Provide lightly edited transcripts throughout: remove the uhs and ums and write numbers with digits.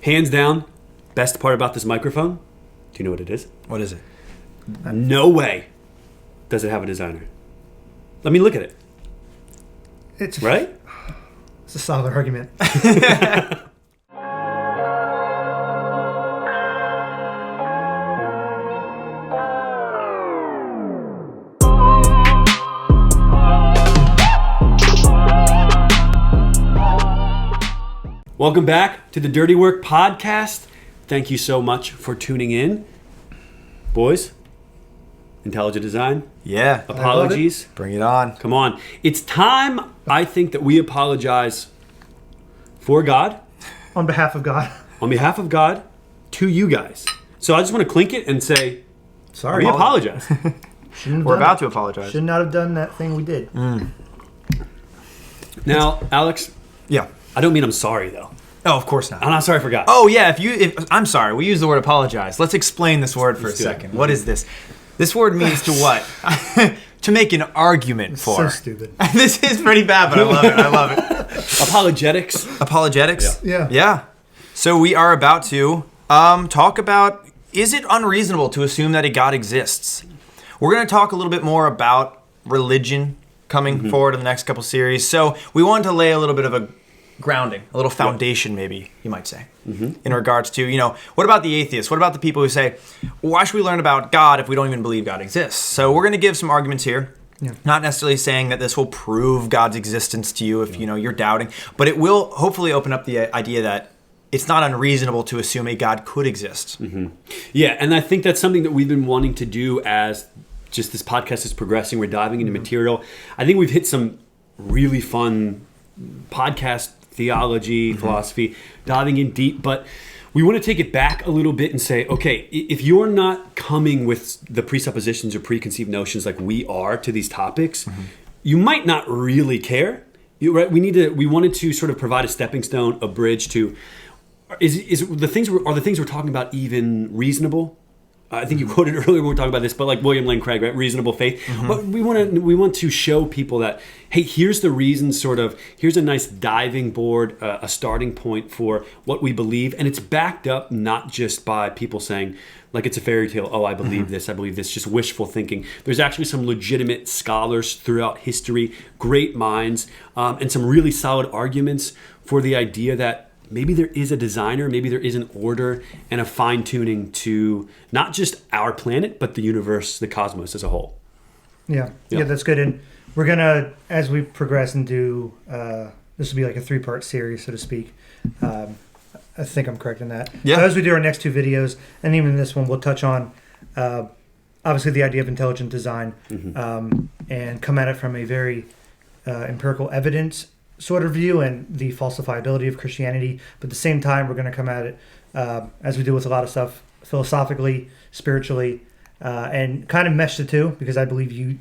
Hands down, best part about this microphone. Do you know what it is? What is it? No way does it have a designer. Let me look at it. It's right? It's a solid argument. Welcome back to the Dirty Work Podcast. Thank you so much for tuning in. Boys, intelligent design. Yeah. Apologies. Bring it on. Come on. It's time, I think, that we apologize for God. On behalf of God. On behalf of God to you guys. So I just want to clink it and say, sorry. We apologize. We're about to apologize. Should not have done that thing we did. Now, Alex. Yeah. I don't mean I'm sorry, though. Oh, of course not. I'm not sorry for God. Oh, yeah. I'm sorry. We use the word apologize. Let's explain this word for a second. What is this? This word means to what? To make an argument for. So stupid. This is pretty bad, but I love it. Apologetics. Apologetics? Yeah. Yeah. So we are about to talk about, is it unreasonable to assume that a God exists? We're going to talk a little bit more about religion coming forward in the next couple series. So we wanted to lay a little bit of a grounding, a little foundation, maybe you might say, in regards to, what about the atheists? What about the people who say, why should we learn about God if we don't even believe God exists? So we're going to give some arguments here, not necessarily saying that this will prove God's existence to you if, you're doubting, but it will hopefully open up the idea that it's not unreasonable to assume a God could exist. Yeah, and I think that's something that we've been wanting to do as just this podcast is progressing. We're diving into material. I think we've hit some really fun podcast theology, philosophy, diving in deep, but we want to take it back a little bit and say, okay, if you're not coming with the presuppositions or preconceived notions like we are to these topics, you might not really care. Right? We wanted to sort of provide a stepping stone, a bridge to, are the things we're talking about even reasonable? I think you quoted earlier when we were talking about this, but like William Lane Craig, right? Reasonable faith. But we want to show people that, hey, here's the reason, here's a nice diving board, a starting point for what we believe. And it's backed up not just by people saying, like it's a fairy tale, oh, I believe this, just wishful thinking. There's actually some legitimate scholars throughout history, great minds, and some really solid arguments for the idea that maybe there is a designer, maybe there is an order and a fine-tuning to not just our planet, but the universe, the cosmos as a whole. Yeah, that's good. And we're going to, as we progress and do, this will be like a 3-part series, so to speak. I think I'm correct in that. Yeah. So as we do our next 2 videos, and even this one, we'll touch on, obviously, the idea of intelligent design and come at it from a very empirical evidence sort of view and the falsifiability of Christianity. But at the same time, we're going to come at it, as we do with a lot of stuff, philosophically, spiritually, and kind of mesh the two, because I believe you,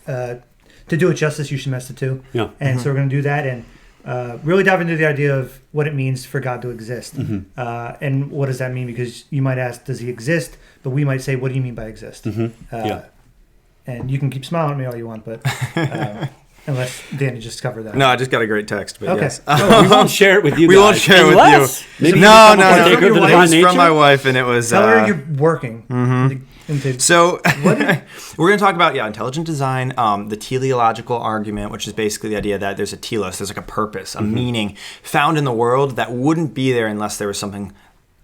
to do it justice, you should mesh the two. Yeah. And so we're going to do that and really dive into the idea of what it means for God to exist. And what does that mean? Because you might ask, does he exist? But we might say, what do you mean by exist? And you can keep smiling at me all you want, but... unless Danny just covered that. No, I just got a great text, but yes. No, we won't share it with you guys. We won't share it with you. Maybe no. It was from my wife, and it was... Tell her you're working. So we're going to talk about, intelligent design, the teleological argument, which is basically the idea that there's a telos, there's like a purpose, a meaning found in the world that wouldn't be there unless there was something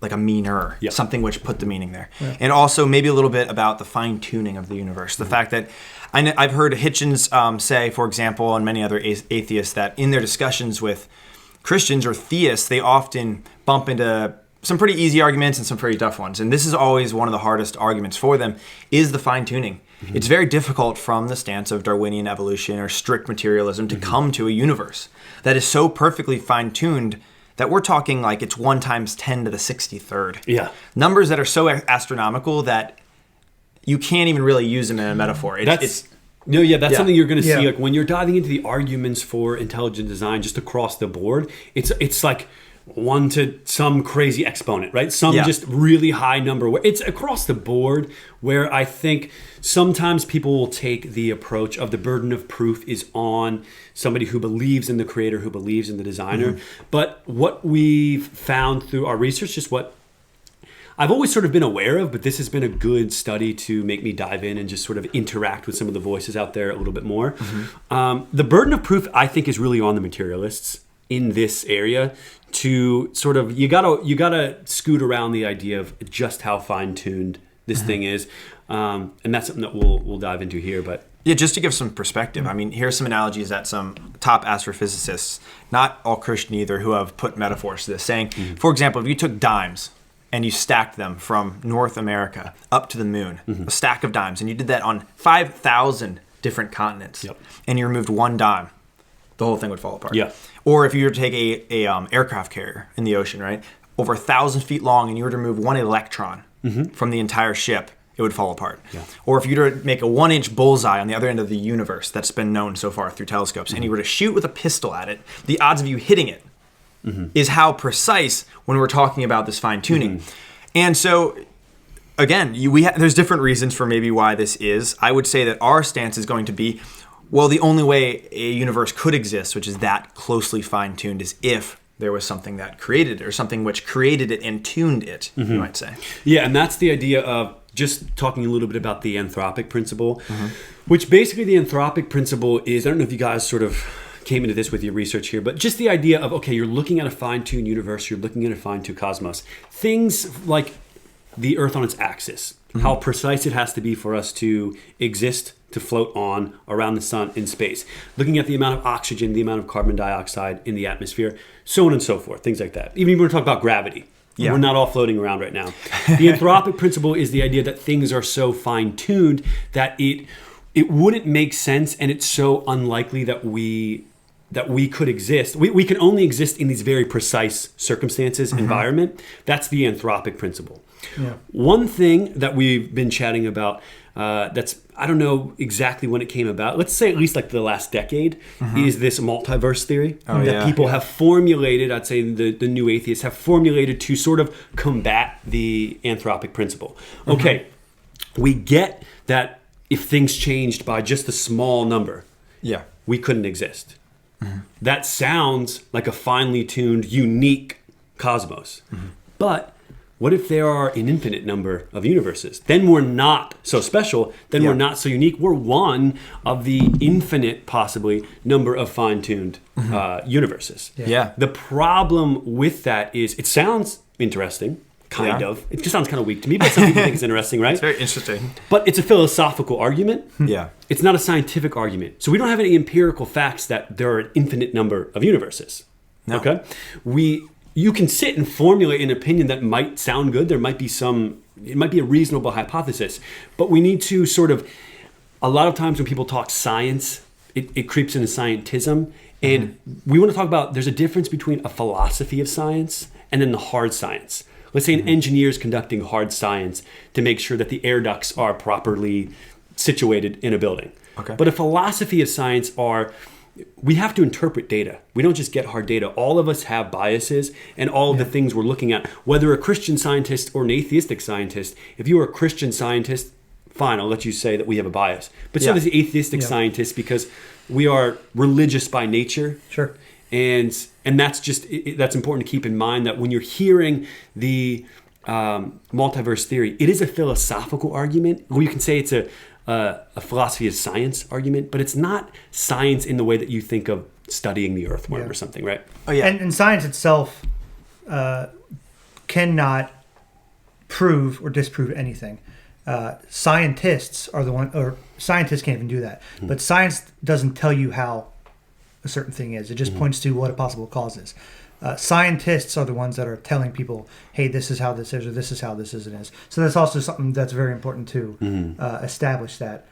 like a meaner, something which put the meaning there. Yeah. And also maybe a little bit about the fine-tuning of the universe, the fact that I've heard Hitchens say, for example, and many other atheists, that in their discussions with Christians or theists, they often bump into some pretty easy arguments and some pretty tough ones. And this is always one of the hardest arguments for them, is the fine-tuning. It's very difficult from the stance of Darwinian evolution or strict materialism to come to a universe that is so perfectly fine-tuned that we're talking like it's 1 times 10 to the 63rd. Yeah. Numbers that are so astronomical that you can't even really use them in a metaphor. That's something you're going to see. Like when you're diving into the arguments for intelligent design just across the board, it's like 1 to some crazy exponent, right? Some just really high number. Where it's across the board where I think sometimes people will take the approach of the burden of proof is on somebody who believes in the creator, who believes in the designer. But what we've found through our research, just what I've always sort of been aware of, but this has been a good study to make me dive in and just sort of interact with some of the voices out there a little bit more. The burden of proof, I think, is really on the materialists in this area to sort of, you gotta scoot around the idea of just how fine-tuned this thing is. And that's something that we'll dive into here. But yeah, just to give some perspective, I mean, here's some analogies that some top astrophysicists, not all Christian either, who have put metaphors to this, saying, for example, if you took dimes and you stacked them from North America up to the moon, a stack of dimes, and you did that on 5,000 different continents, and you removed one dime, the whole thing would fall apart. Or if you were to take a aircraft carrier in the ocean, right, over 1,000 feet long, and you were to remove one electron from the entire ship, it would fall apart. Or if you were to make a 1-inch bullseye on the other end of the universe that's been known so far through telescopes, and you were to shoot with a pistol at it, the odds of you hitting it is how precise when we're talking about this fine-tuning. And so, again, there's different reasons for maybe why this is. I would say that our stance is going to be, well, the only way a universe could exist, which is that closely fine-tuned, is if there was something that created it, or something which created it and tuned it, you might say. Yeah, and that's the idea of just talking a little bit about the anthropic principle, which basically the anthropic principle is, I don't know if you guys sort of came into this with your research here, but just the idea of, okay, you're looking at a fine-tuned universe, you're looking at a fine-tuned cosmos. Things like the Earth on its axis, how precise it has to be for us to exist, to float on around the sun in space. Looking at the amount of oxygen, the amount of carbon dioxide in the atmosphere, so on and so forth, things like that. Even when we talk about gravity, we're not all floating around right now. The anthropic principle is the idea that things are so fine-tuned that it wouldn't make sense, and it's so unlikely that we could exist. We can only exist in these very precise circumstances, environment. That's the anthropic principle. One thing that we've been chatting about that's, I don't know exactly when it came about, let's say at least like the last decade, is this multiverse theory that people have formulated. I'd say the new atheists have formulated to sort of combat the anthropic principle. Okay, we get that if things changed by just a small number, we couldn't exist. That sounds like a finely tuned, unique cosmos. But what if there are an infinite number of universes? Then we're not so special. Then we're not so unique. We're one of the infinite, possibly, number of fine-tuned universes. The problem with that is it sounds interesting, kind of. It just sounds kind of weak to me, but some people think it's interesting, right? It's very interesting. But it's a philosophical argument. It's not a scientific argument. So we don't have any empirical facts that there are an infinite number of universes. Okay? You can sit and formulate an opinion that might sound good. There might be it might be a reasonable hypothesis, but we need to sort of, a lot of times when people talk science, it creeps into scientism. And we want to talk about, there's a difference between a philosophy of science and then the hard science. Let's say an engineer is conducting hard science to make sure that the air ducts are properly situated in a building. But a philosophy of science we have to interpret data. We don't just get hard data. All of us have biases, and all of the things we're looking at, whether a Christian scientist or an atheistic scientist, if you are a Christian scientist, fine, I'll let you say that we have a bias. But so does the atheistic scientist, because we are religious by nature. And that's important to keep in mind, that when you're hearing the multiverse theory, it is a philosophical argument. Well, you can say it's a philosophy of science argument, but it's not science in the way that you think of studying the earthworm or something, right? And science itself cannot prove or disprove anything. Scientists are the one, or scientists can't even do that. But science doesn't tell you how a certain thing is. It just points to what a possible cause is. Scientists are the ones that are telling people, hey, this is how this is, or this is how this is. So that's also something that's very important to establish, that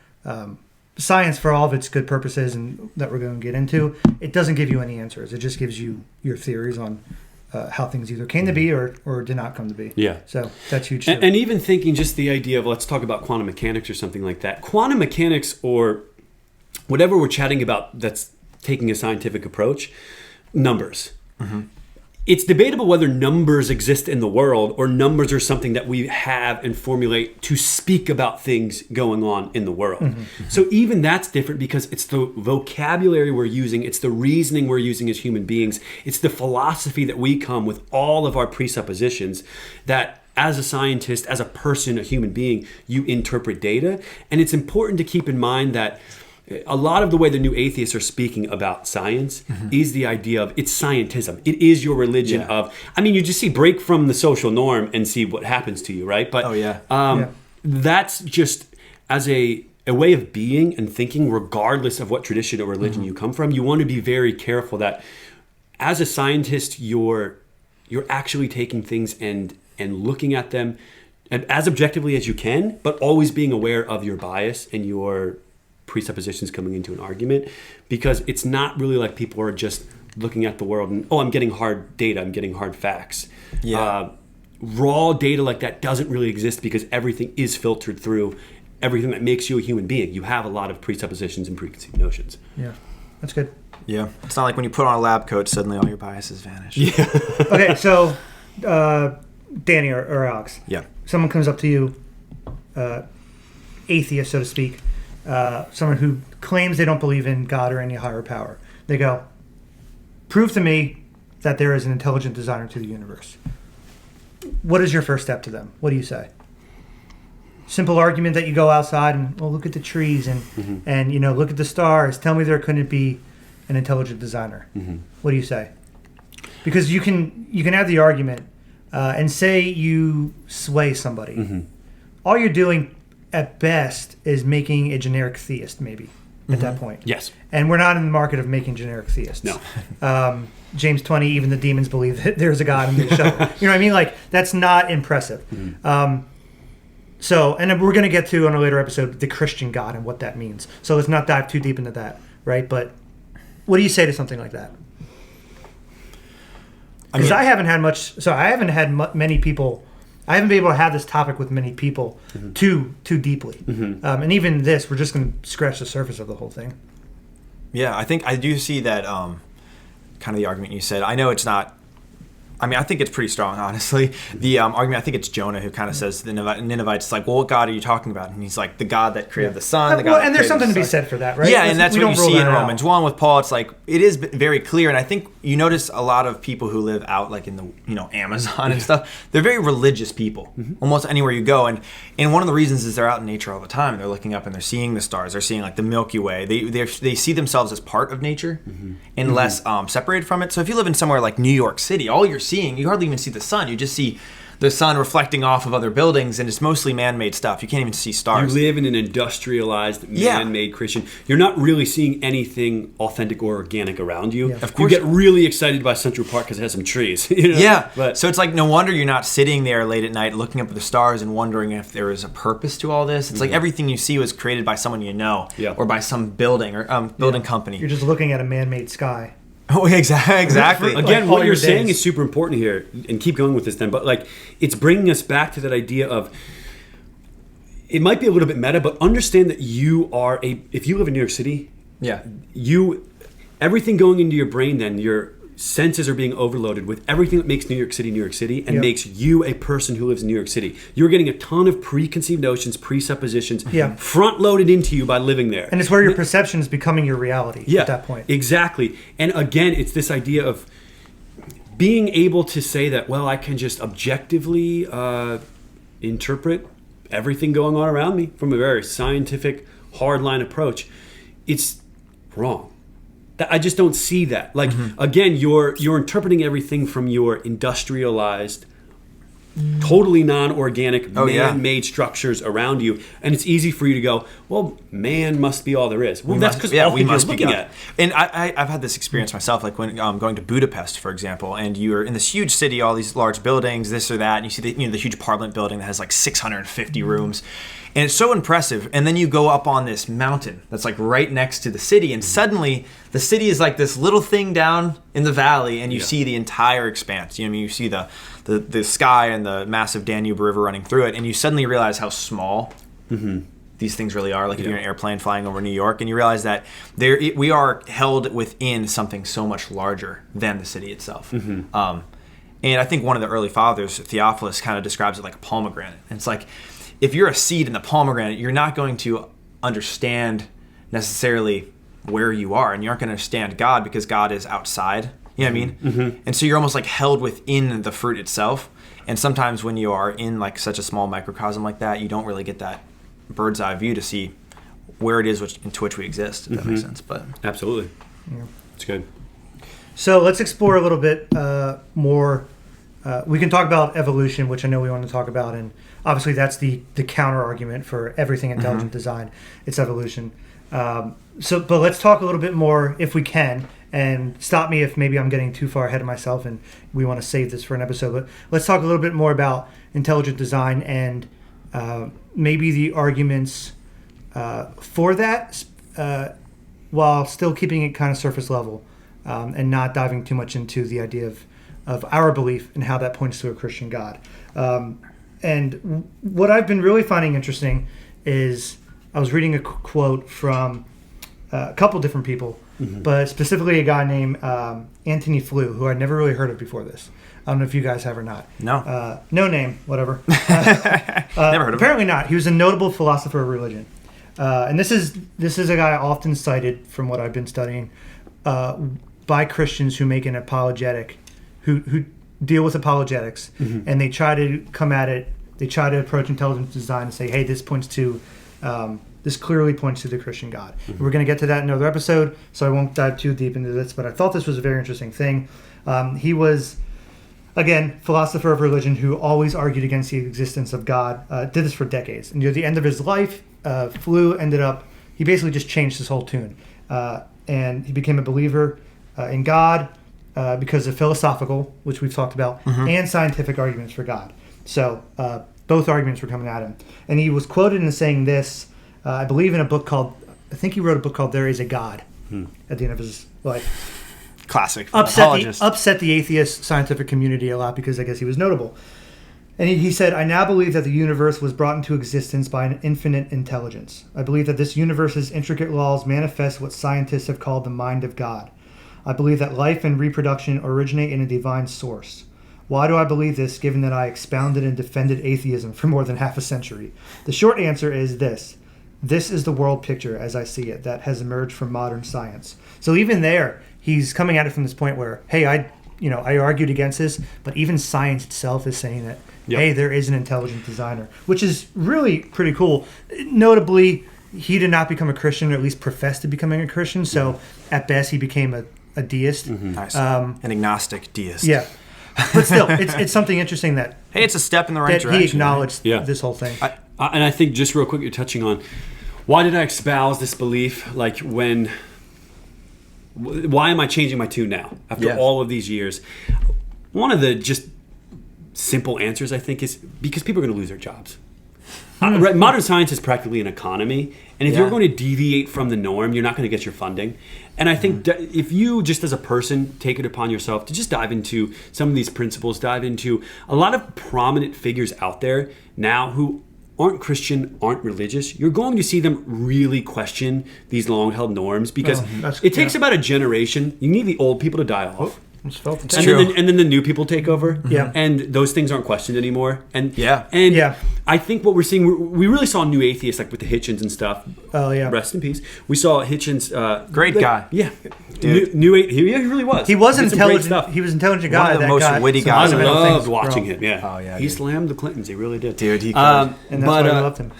science, for all of its good purposes and that we're going to get into, it doesn't give you any answers. It just gives you your theories on how things either came to be or did not come to be. So that's huge. And even thinking just the idea of, let's talk about quantum mechanics or something like that. Quantum mechanics, or whatever we're chatting about that's taking a scientific approach, numbers. it's debatable whether numbers exist in the world or numbers are something that we have and formulate to speak about things going on in the world. So even that's different because it's the vocabulary we're using, it's the reasoning we're using as human beings, it's the philosophy that we come with all of our presuppositions that as a scientist, as a person, a human being, you interpret data. And it's important to keep in mind that a lot of the way the new atheists are speaking about science is the idea of it's scientism. It is your religion of, I mean, you just see break from the social norm and see what happens to you, right? But that's just as a way of being and thinking, regardless of what tradition or religion you come from. You want to be very careful that as a scientist, you're actually taking things and looking at them as objectively as you can, but always being aware of your bias and your presuppositions coming into an argument, because it's not really like people are just looking at the world and, I'm getting hard data, I'm getting hard facts. Raw data like that doesn't really exist because everything is filtered through everything that makes you a human being. You have a lot of presuppositions and preconceived notions. Yeah, that's good. Yeah, it's not like when you put on a lab coat, suddenly all your biases vanish. Okay, so Danny or Alex, someone comes up to you, atheist, so to speak, someone who claims they don't believe in God or any higher power. They go, prove to me that there is an intelligent designer to the universe. What is your first step to them? What do you say? Simple argument that you go outside and, look at the trees and look at the stars. Tell me there couldn't be an intelligent designer. What do you say? Because you can have the argument and say you sway somebody. All you're doing at best is making a generic theist, maybe, at that point. Yes. And we're not in the market of making generic theists. No. James 20, even the demons believe that there's a God and they show. You know what I mean? Like, that's not impressive. So, and we're going to get to, on a later episode, the Christian God and what that means. So let's not dive too deep into that, right? But what do you say to something like that? Because I haven't had many people... I haven't been able to have this topic with many people too deeply. And even this, we're just going to scratch the surface of the whole thing. Yeah, I think I do see that kind of the argument you said. I know it's not... I mean, I think it's pretty strong, honestly. The argument, I think it's Jonah who kind of says to the Ninevites, like, well, what God are you talking about? And he's like, the God that created the sun. The God and there's something to be said for that, right? Yeah, and that's what you see in Romans 1 with Paul. It's like, it is very clear. And I think you notice a lot of people who live out, like in the, Amazon and stuff, they're very religious people, almost anywhere you go. And one of the reasons is they're out in nature all the time. They're looking up and they're seeing the stars. They're seeing like the Milky Way. They see themselves as part of nature and less separated from it. So if you live in somewhere like New York City, all you're seeing, you hardly even see the sun. You just see the sun reflecting off of other buildings, and it's mostly man-made stuff. You can't even see stars. You live in an industrialized, man-made Christian. You're not really seeing anything authentic or organic around you. Of course, you get really excited by Central Park because it has some trees. But so it's like no wonder you're not sitting there late at night looking up at the stars and wondering if there is a purpose to all this. It's like everything you see was created by someone you know, or by some building or building company. You're just looking at a man-made sky. Oh, exactly. Again, what you're saying is super important here, and keep going with this then, but like it's bringing us back to that idea of, it might be a little bit meta, but understand that you are if you live in New York City, everything going into your brain then, your senses are being overloaded with everything that makes New York City, and makes you a person who lives in New York City. You're getting a ton of preconceived notions, presuppositions, front-loaded into you by living there. And it's where your perception is becoming your reality at that point. Exactly. And again, it's this idea of being able to say that, well, I can just objectively interpret everything going on around me from a very scientific, hardline approach. It's wrong. I just don't see that. Like, again, you're interpreting everything from your industrialized, totally non-organic, man-made structures around you, and it's easy for you to go, well, man must be all there is. Well, that's because all we must be looking at. And I've had this experience myself, like when going to Budapest, for example, and you're in this huge city, all these large buildings, this or that, and you see the huge Parliament building that has like 650 rooms. And it's so impressive. And then you go up on this mountain that's like right next to the city. And suddenly the city is like this little thing down in the valley. And you see the entire expanse. You see the sky and the massive Danube River running through it. And you suddenly realize how small these things really are. Like if you're in an airplane flying over New York. And you realize that we are held within something so much larger than the city itself. And I think one of the early fathers, Theophilus, kind of describes it like a pomegranate. And it's like, if you're a seed in the pomegranate, you're not going to understand necessarily where you are, and you aren't going to understand God because God is outside. You know what I mean? Mm-hmm. And so you're almost like held within the fruit itself. And sometimes when you are in like such a small microcosm like that, you don't really get that bird's eye view to see where it is into which we exist, if that makes sense. But absolutely. Yeah. It's good. So let's explore a little bit more. We can talk about evolution, which I know we want to talk about, and obviously that's the counter argument for everything intelligent design. It's evolution. But let's talk a little bit more, if we can, and stop me if maybe I'm getting too far ahead of myself and we want to save this for an episode. But let's talk a little bit more about intelligent design and maybe the arguments for that, while still keeping it kind of surface level and not diving too much into the idea of our belief and how that points to a Christian God. And what I've been really finding interesting is I was reading a quote from a couple different people, but specifically a guy named Anthony Flew, who I'd never really heard of before this. I don't know if you guys have or not. No. No name, whatever. Never heard of him. Apparently not. He was a notable philosopher of religion. And this is a guy often cited from what I've been studying by Christians who make an apologetic, who deal with apologetics, and they try to come at it. They try to approach intelligent design and say, "Hey, this clearly points to the Christian God." We're going to get to that in another episode, so I won't dive too deep into this. But I thought this was a very interesting thing. He was, again, philosopher of religion who always argued against the existence of God. Did this for decades, and near the end of his life, Flew he basically just changed his whole tune, and he became a believer in God because of philosophical, which we've talked about, and scientific arguments for God. So both arguments were coming at him. And he was quoted in saying this, I believe in a book called, I think he wrote a book called There Is a God at the end of his life. Classic. Upset the atheist scientific community a lot because I guess he was notable. And he said, "I now believe that the universe was brought into existence by an infinite intelligence. I believe that this universe's intricate laws manifest what scientists have called the mind of God. I believe that life and reproduction originate in a divine source. Why do I believe this, given that I expounded and defended atheism for more than half a century? The short answer is this. This is the world picture, as I see it, that has emerged from modern science." So even there, he's coming at it from this point where, hey, I argued against this, but even science itself is saying that, hey, there is an intelligent designer, which is really pretty cool. Notably, he did not become a Christian, or at least profess to becoming a Christian. So at best, he became a deist. Nice. An agnostic deist. Yeah. But still, it's something interesting that... Hey, it's a step in the right direction. He acknowledged this whole thing. And I think, just real quick, you're touching on, why did I espouse this belief? Like, why am I changing my tune now, after all of these years? One of the just simple answers, I think, is because people are going to lose their jobs. Modern science is practically an economy, and if you're going to deviate from the norm, you're not going to get your funding. And I think if you, just as a person, take it upon yourself to just dive into some of these principles, dive into a lot of prominent figures out there now who aren't Christian, aren't religious, you're going to see them really question these long-held norms, because it takes about a generation. You need the old people to die off. And then the new people take over. Yeah. And those things aren't questioned anymore. And I think what we're seeing, we really saw new atheists, like with the Hitchens and stuff. Oh, yeah. Rest in peace. We saw Hitchens. Great guy. Yeah. New he really was. He was intelligent. He was an intelligent guy. One of the most witty guys. I loved watching him. Yeah. Oh, yeah. He slammed the Clintons. He really did. Dude, he could. And that's why I loved him.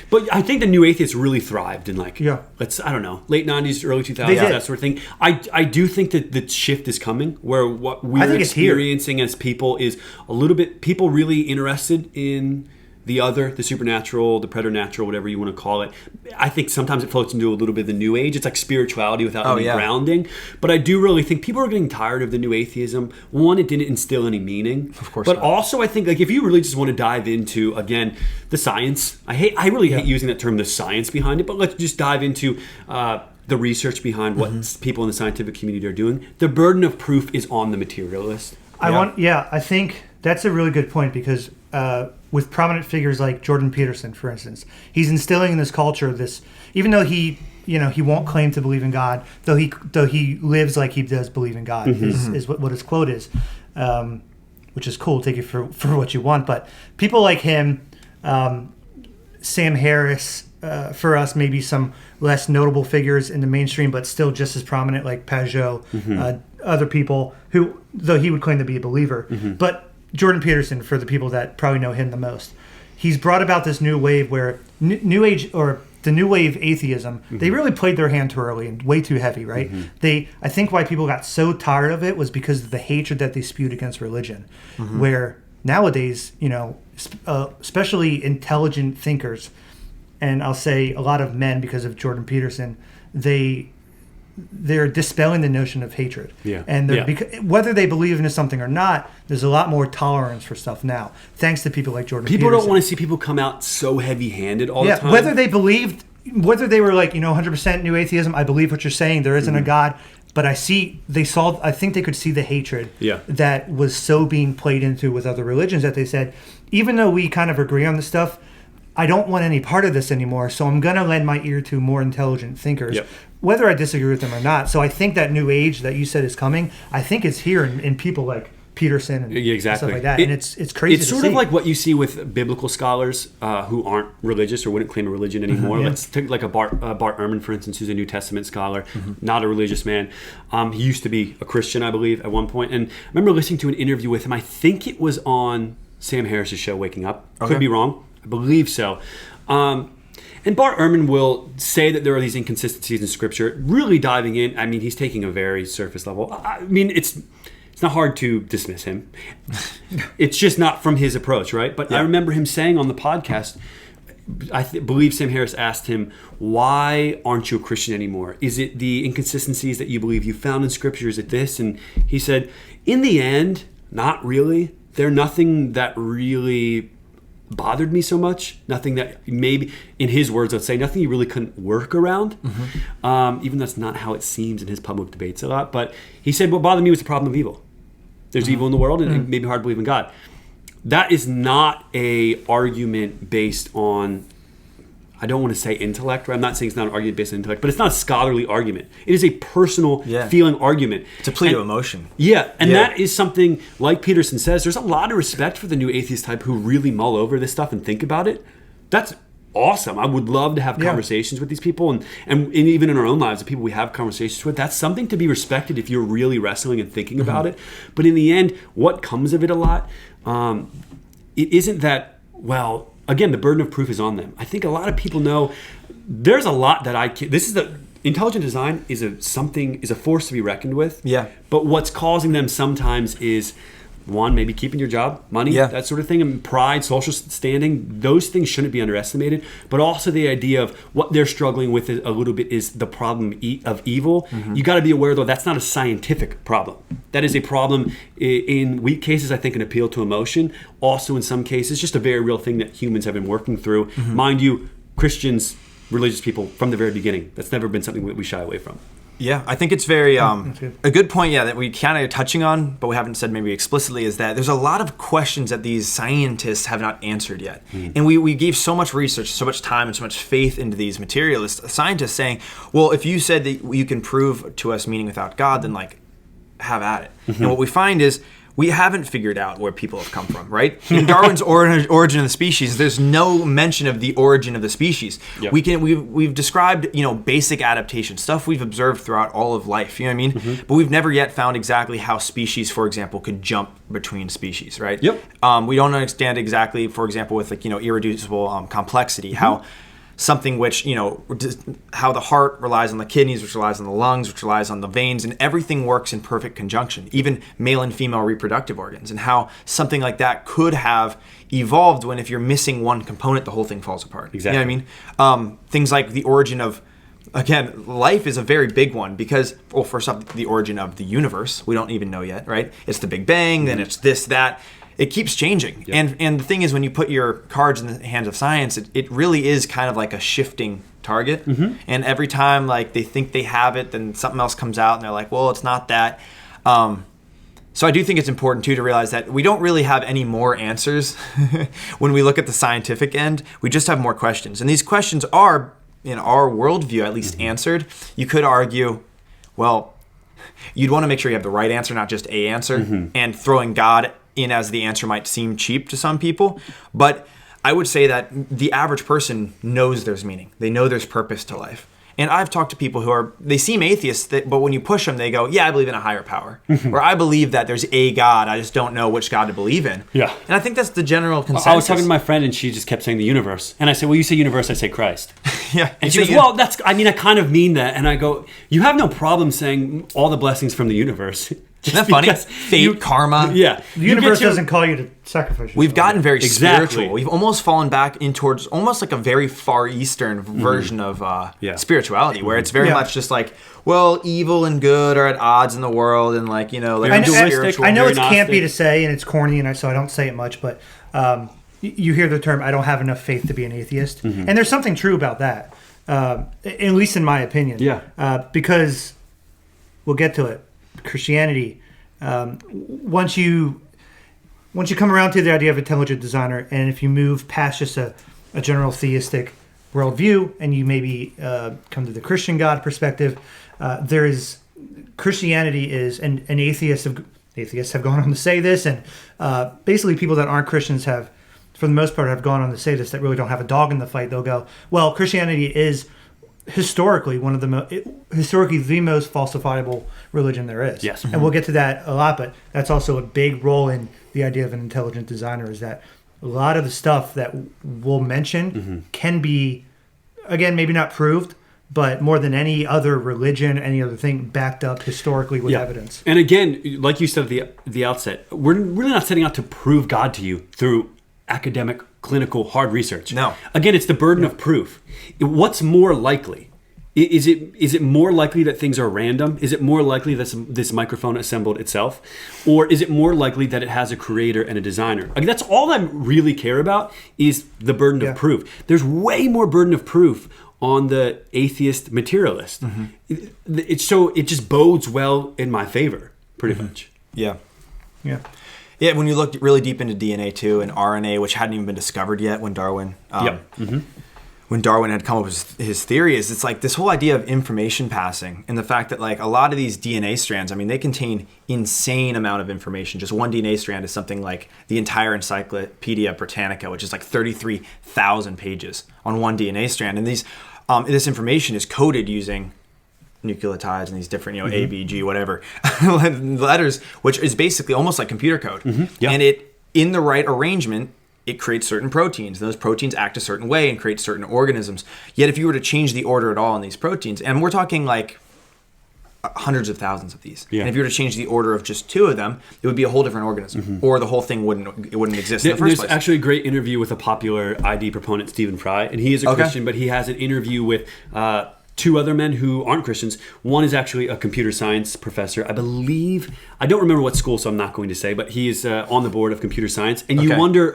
But I think the new atheists really thrived in late 90s, early 2000s, that sort of thing. I do think that the shift is coming, where what we're experiencing as people is a little bit, people really interested in the other, the supernatural, the preternatural, whatever you want to call it. I think sometimes it floats into a little bit of the new age. It's like spirituality without any grounding. But I do really think people are getting tired of the new atheism. One, it didn't instill any meaning. Of course. But also, I think, like, if you really just want to dive into, again, the science. I really hate using that term, the science behind it. But let's just dive into the research behind what people in the scientific community are doing. The burden of proof is on the materialist. I think that's a really good point, because with prominent figures like Jordan Peterson, for instance, he's instilling in this culture this, even though he won't claim to believe in God, though he lives like he does believe in God, is what his quote is. which is cool. Take it for what you want. But people like him, Sam Harris, for us, maybe some less notable figures in the mainstream, but still just as prominent, like Pajot, other people who, though he would claim to be a believer. But Jordan Peterson, for the people that probably know him the most, he's brought about this new wave where New Age, or the new wave atheism, they really played their hand too early and way too heavy, right? I think why people got so tired of it was because of the hatred that they spewed against religion, where nowadays, especially intelligent thinkers, and I'll say a lot of men, because of Jordan Peterson, they're dispelling the notion of hatred. And whether they believe in something or not, there's a lot more tolerance for stuff now, thanks to people like Jordan Peterson. People don't want to see people come out so heavy-handed all the time. Whether they were like, 100% new atheism, I believe what you're saying, there isn't a God, but I think they could see the hatred that was so being played into with other religions, that they said, even though we kind of agree on this stuff, I don't want any part of this anymore, so I'm going to lend my ear to more intelligent thinkers, whether I disagree with them or not. So I think that new age that you said is coming, I think it's here in people like Peterson and stuff like that. And it's crazy to see. It's sort of like what you see with biblical scholars who aren't religious or wouldn't claim a religion anymore. Let's take like a Bart Ehrman, for instance, who's a New Testament scholar, not a religious man. He used to be a Christian, I believe, at one point. And I remember listening to an interview with him. I think it was on Sam Harris's show, Waking Up. Could be wrong. I believe so. And Bart Ehrman will say that there are these inconsistencies in Scripture, really diving in. I mean, he's taking a very surface level. I mean, it's not hard to dismiss him. It's just not from his approach, right? But I remember him saying on the podcast, I believe Sam Harris asked him, why aren't you a Christian anymore? Is it the inconsistencies that you believe you found in Scripture? Is it this? And he said, in the end, not really. They're nothing that really bothered me so much. Nothing that maybe, in his words, let's say, nothing you really couldn't work around. Even that's not how it seems in his public debates a lot. But he said, what bothered me was the problem of evil. There's evil in the world, and it may be hard to believe in God. That is not a argument based on, I don't want to say intellect, right? I'm not saying it's not an argument based on intellect, but it's not a scholarly argument. It is a personal feeling argument. It's a plea to emotion. That is something, like Peterson says, there's a lot of respect for the new atheist type who really mull over this stuff and think about it. That's awesome. I would love to have conversations with these people, and even in our own lives, the people we have conversations with, that's something to be respected if you're really wrestling and thinking about it. But in the end, what comes of it a lot, it isn't that, well, again, the burden of proof is on them. I think a lot of people know there's a lot that intelligent design is a force to be reckoned with. But what's causing them sometimes is, one, maybe keeping your job, money, that sort of thing, and pride, social standing. Those things shouldn't be underestimated. But also the idea of what they're struggling with a little bit is the problem of evil. You got to be aware, though, that's not a scientific problem. That is a problem in weak cases, I think, an appeal to emotion. Also, in some cases, just a very real thing that humans have been working through. Mind you, Christians, religious people, from the very beginning, that's never been something that we shy away from. Yeah, I think it's very a good point, that we kind of are touching on, but we haven't said maybe explicitly, is that there's a lot of questions that these scientists have not answered yet. And we gave so much research, so much time, and so much faith into these materialists, scientists saying, well, if you said that you can prove to us meaning without God, then have at it. And what we find is, we haven't figured out where people have come from, right? In Darwin's Origin of the Species, there's no mention of the origin of the species. We've described, basic adaptation, stuff we've observed throughout all of life, you know what I mean? But we've never yet found exactly how species, for example, could jump between species, right? We don't understand exactly, for example, with irreducible complexity, how something which, how the heart relies on the kidneys, which relies on the lungs, which relies on the veins, and everything works in perfect conjunction, even male and female reproductive organs, and how something like that could have evolved when if you're missing one component, the whole thing falls apart. Exactly. You know what I mean? Things like the origin of, again, life is a very big one because, well, first off, the origin of the universe, we don't even know yet, right? It's the Big Bang, then it's this, that. It keeps changing. And the thing is, when you put your cards in the hands of science, it really is kind of like a shifting target. And every time they think they have it, then something else comes out and they're like, well, it's not that. So I do think it's important too to realize that we don't really have any more answers when we look at the scientific end. We just have more questions. And these questions are, in our worldview at least, answered. You could argue, well, you'd want to make sure you have the right answer, not just a answer. And throwing God in as the answer might seem cheap to some people. But I would say that the average person knows there's meaning. They know there's purpose to life. And I've talked to people they seem atheists, but when you push them, they go, yeah, I believe in a higher power. Or I believe that there's a God, I just don't know which God to believe in. Yeah. And I think that's the general consensus. I was talking to my friend, and she just kept saying the universe. And I said, well, you say universe, I say Christ. Yeah. And she goes, well, I kind of mean that. And I go, you have no problem saying all the blessings from the universe. Isn't that funny? Fate, karma. Yeah. The universe doesn't call you to sacrifice yourself. We've gotten very spiritual. We've almost fallen back in towards almost like a very Far Eastern version of spirituality, where it's very much just like, well, evil and good are at odds in the world, and like, you know, like I know it's campy to say, and it's corny, and so I don't say it much, but you hear the term, I don't have enough faith to be an atheist. And there's something true about that, at least in my opinion. Yeah. Because we'll get to it. Christianity, once you come around to the idea of intelligent designer, and if you move past just a general theistic worldview, and you maybe come to the Christian God perspective, Christianity is, and atheists have gone on to say this, and basically people that aren't Christians have, for the most part, have gone on to say this, that really don't have a dog in the fight. They'll go, well, Christianity is historically the most falsifiable religion there is. Yes. And we'll get to that a lot, but that's also a big role in the idea of an intelligent designer, is that a lot of the stuff that we'll mention can be, again, maybe not proved, but more than any other religion, any other thing, backed up historically with evidence. And again, like you said at the outset, we're really not setting out to prove God to you through academic, clinical, hard research. No. Again, it's the burden of proof. What's more likely? Is it more likely that things are random? Is it more likely that this microphone assembled itself? Or is it more likely that it has a creator and a designer? Like, that's all I really care about, is the burden of proof. There's way more burden of proof on the atheist materialist. It just bodes well in my favor, pretty much. Yeah. When you look really deep into DNA too, and RNA, which hadn't even been discovered yet when Darwin when Darwin had come up with his theories, it's like this whole idea of information passing, and the fact that like a lot of these DNA strands, I mean, they contain insane amount of information. Just one DNA strand is something like the entire Encyclopedia Britannica, which is like 33,000 pages on one DNA strand. And these this information is coded using nucleotides and these different, A, B, G, whatever letters, which is basically almost like computer code. And it, in the right arrangement, it creates certain proteins. Those proteins act a certain way and create certain organisms. Yet if you were to change the order at all in these proteins, and we're talking like hundreds of thousands of these, and if you were to change the order of just two of them, it would be a whole different organism, or the whole thing wouldn't exist in the first place. There's actually a great interview with a popular ID proponent, Stephen Fry, and he is a Christian, but he has an interview with two other men who aren't Christians. One is actually a computer science professor. I don't remember what school, so I'm not going to say, but he is on the board of computer science. And you wonder,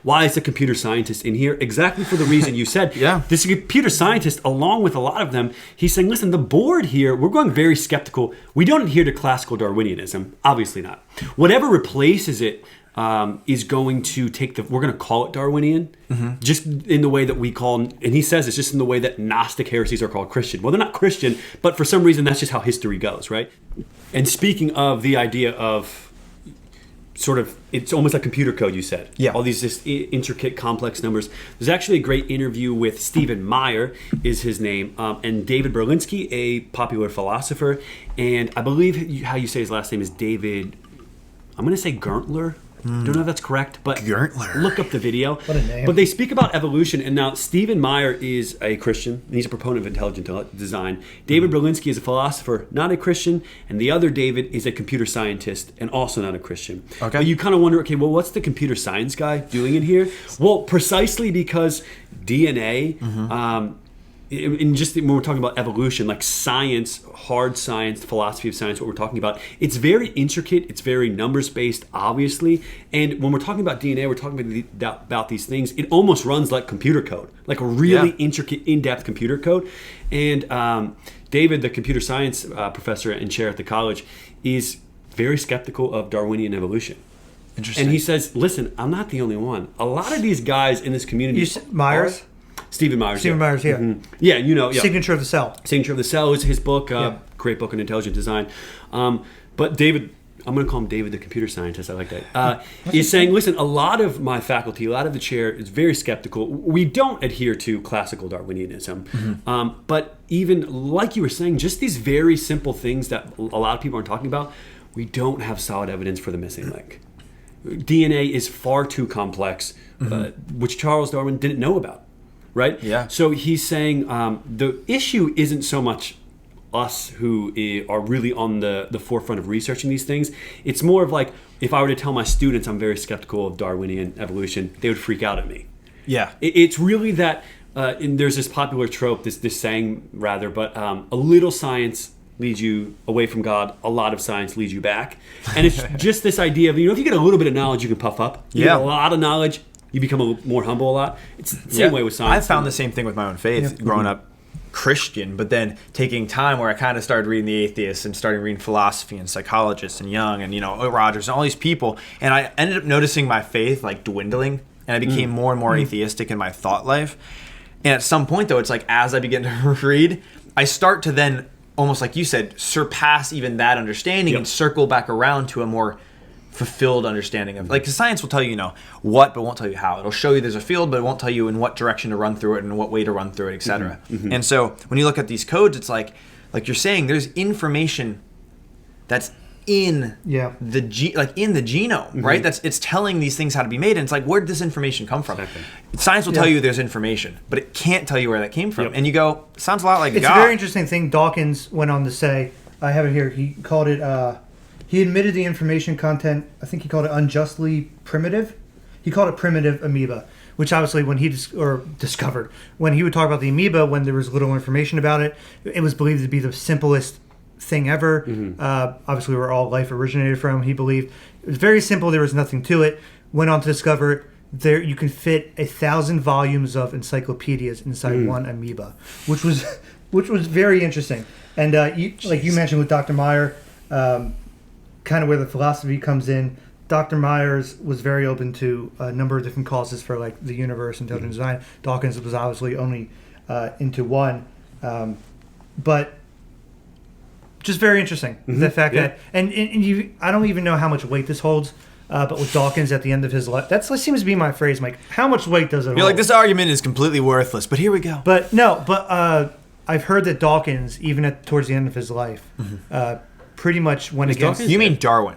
why is a computer scientist in here? Exactly for the reason you said. This computer scientist, along with a lot of them, he's saying, listen, the board here, we're going very skeptical. We don't adhere to classical Darwinianism. Obviously not. Whatever replaces it is going to we're going to call it Darwinian, just in the way that we call, and he says it's just in the way that Gnostic heresies are called Christian. Well, they're not Christian, but for some reason that's just how history goes, right? And speaking of the idea of sort of, it's almost like computer code, you said. All these just intricate, complex numbers. There's actually a great interview with Stephen Meyer, is his name, and David Berlinski, a popular philosopher, and I believe how you say his last name is David, I'm going to say Gertler. Don't know if that's correct, but Gertler. Look up the video. What a name. But they speak about evolution, and now Stephen Meyer is a Christian, and he's a proponent of intelligent design. David Berlinski is a philosopher, not a Christian, and the other David is a computer scientist and also not a Christian. But you kind of wonder, what's the computer science guy doing in here? Well, precisely because DNA, and just when we're talking about evolution, like science, hard science, philosophy of science, what we're talking about, it's very intricate, it's very numbers based, obviously. And when we're talking about DNA, we're talking about these things, it almost runs like computer code, like a really intricate, in-depth computer code. And David, the computer science professor and chair at the college, is very skeptical of Darwinian evolution. Interesting. And he says, listen, I'm not the only one. A lot of these guys in this community... Myers? Stephen Myers. Myers, Signature of the Cell. Signature of the Cell is his book, great book on intelligent design. But David I'm going to call him David the computer scientist, I like that, is saying, listen, a lot of my faculty, a lot of the chair is very skeptical. We don't adhere to classical Darwinianism. But even, like you were saying, just these very simple things that a lot of people aren't talking about, we don't have solid evidence for the missing link. DNA is far too complex, which Charles Darwin didn't know about, right? Yeah. So he's saying the issue isn't so much us who are really on the forefront of researching these things. It's more of like, if I were to tell my students I'm very skeptical of Darwinian evolution, they would freak out at me. Yeah. It's really that, and there's this popular trope, this saying rather, but a little science leads you away from God, a lot of science leads you back. And it's just this idea of, if you get a little bit of knowledge, you can puff up. You get a lot of knowledge, you become more humble a lot. It's the same way with science. I found the same thing with my own faith, growing up Christian, but then taking time where I kind of started reading the atheists and starting reading philosophy and psychologists and Jung and, Rogers and all these people. And I ended up noticing my faith like dwindling, and I became more and more atheistic in my thought life. And at some point, though, it's like as I begin to read, I start to then, almost like you said, surpass even that understanding and circle back around to a more fulfilled understanding of, like, 'cause science will tell you, what, but won't tell you how. It'll show you there's a field, but it won't tell you in what direction to run through it and what way to run through it, etc. And so when you look at these codes, it's like you're saying, there's information that's in the genome, right? It's telling these things how to be made, and it's like, where did this information come from? Exactly. Science will tell you there's information, but it can't tell you where that came from. And you go, sounds a lot like it's God. It's a very interesting thing Dawkins went on to say. I have it here. He called it. He admitted the information content. I think he called it unjustly primitive. He called it primitive amoeba, which obviously when he discovered, when he would talk about the amoeba, when there was little information about it, it was believed to be the simplest thing ever. Obviously, where all life originated from, he believed. It was very simple. There was nothing to it. Went on to discover there you can fit 1,000 volumes of encyclopedias inside one amoeba, which was very interesting. And like you mentioned with Dr. Meyer, kind of where the philosophy comes in. Dr. Myers was very open to a number of different causes for like the universe, intelligent design. Dawkins was obviously only into one, but just very interesting the fact that and you, I don't even know how much weight this holds. But with Dawkins at the end of his life, that seems to be my phrase, Mike. How much weight does it hold? You're like, this argument is completely worthless, but here we go. But no, I've heard that Dawkins, even towards the end of his life, pretty much went against. You mean Darwin?